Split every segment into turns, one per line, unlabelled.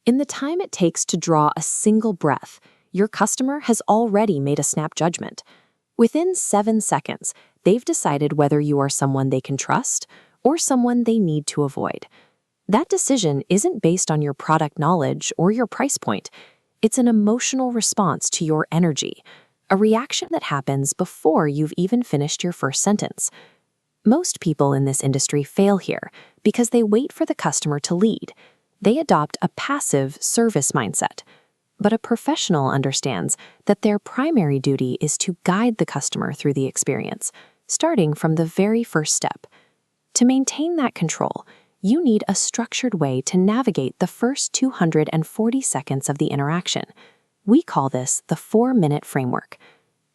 In the time it takes to draw a single breath, your customer has already made a snap judgment. Within 7 seconds, they've decided whether you are someone they can trust or someone they need to avoid. That decision isn't based on your product knowledge or your price point. It's an emotional response to your energy, a reaction that happens before you've even finished your first sentence. Most people in this industry fail here because they wait for the customer to lead. They adopt a passive service mindset. But a professional understands that their primary duty is to guide the customer through the experience, starting from the very first step. To maintain that control, you need a structured way to navigate the first 240 seconds of the interaction. We call this the 4-minute framework.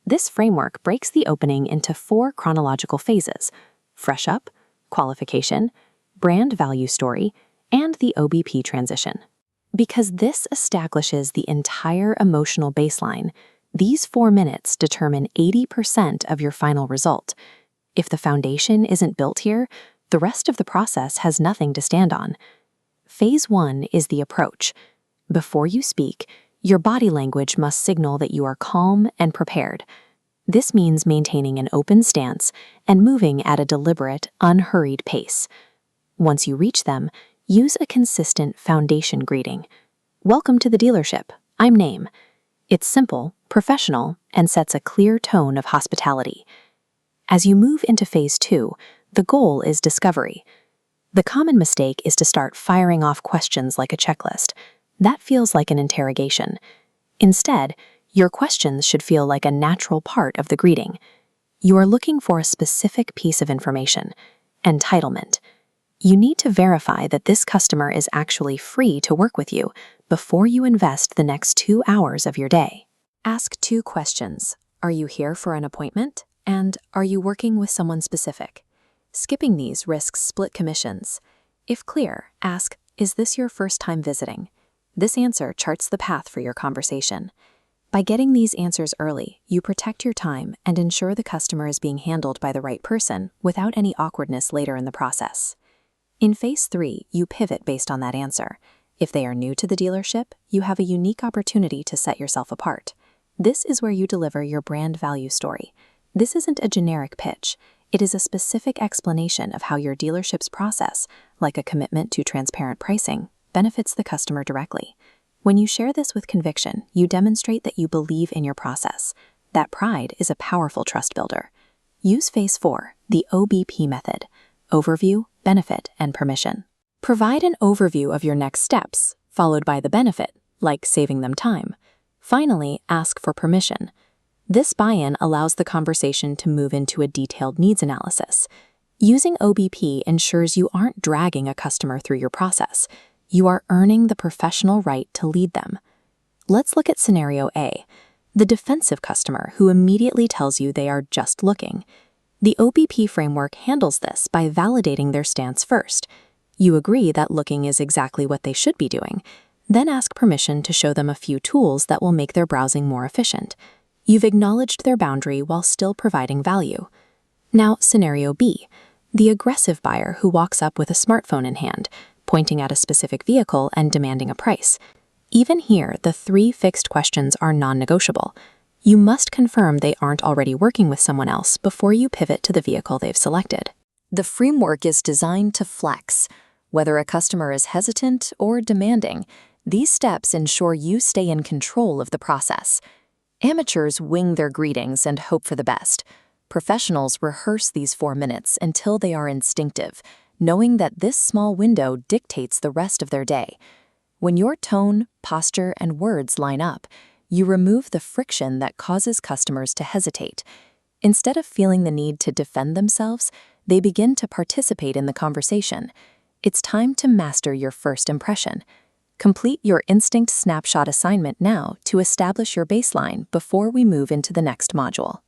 This framework breaks the opening into 4 chronological phases: fresh up, qualification, brand value story, and the OBP transition. Because this establishes the entire emotional baseline, these 4 minutes determine 80% of your final result. If the foundation isn't built here, the rest of the process has nothing to stand on. Phase 1 is the approach. Before you speak, your body language must signal that you are calm and prepared. This means maintaining an open stance and moving at a deliberate, unhurried pace. Once you reach them, use a consistent foundation greeting. Welcome to the dealership. I'm Name. It's simple, professional, and sets a clear tone of hospitality. As you move into phase 2, the goal is discovery. The common mistake is to start firing off questions like a checklist. That feels like an interrogation. Instead, your questions should feel like a natural part of the greeting. You are looking for a specific piece of information: entitlement. You need to verify that this customer is actually free to work with you before you invest the next 2 hours of your day. Ask 2 questions. Are you here for an appointment? And are you working with someone specific? Skipping these risks split commissions. If clear, ask, is this your first time visiting? This answer charts the path for your conversation. By getting these answers early, you protect your time and ensure the customer is being handled by the right person without any awkwardness later in the process. In phase 3, you pivot based on that answer. If they are new to the dealership, you have a unique opportunity to set yourself apart. This is where you deliver your brand value story. This isn't a generic pitch. It is a specific explanation of how your dealership's process, like a commitment to transparent pricing, benefits the customer directly. When you share this with conviction, you demonstrate that you believe in your process. That pride is a powerful trust builder. Use phase 4, the OBP method: overview, benefit, and permission. Provide an overview of your next steps, followed by the benefit, like saving them time. Finally, ask for permission. This buy-in allows the conversation to move into a detailed needs analysis. Using OBP ensures you aren't dragging a customer through your process. You are earning the professional right to lead them. Let's look at scenario A, the defensive customer who immediately tells you they are just looking. The OBP framework handles this by validating their stance first. You agree that looking is exactly what they should be doing. Then ask permission to show them a few tools that will make their browsing more efficient. You've acknowledged their boundary while still providing value. Now, scenario B, the aggressive buyer who walks up with a smartphone in hand, pointing at a specific vehicle and demanding a price. Even here, the 3 fixed questions are non-negotiable. You must confirm they aren't already working with someone else before you pivot to the vehicle they've selected. The framework is designed to flex. Whether a customer is hesitant or demanding, these steps ensure you stay in control of the process. Amateurs wing their greetings and hope for the best. Professionals rehearse these 4 minutes until they are instinctive, knowing that this small window dictates the rest of their day. When your tone, posture, and words line up, you remove the friction that causes customers to hesitate. Instead of feeling the need to defend themselves, they begin to participate in the conversation. It's time to master your first impression. Complete your instinct snapshot assignment now to establish your baseline before we move into the next module.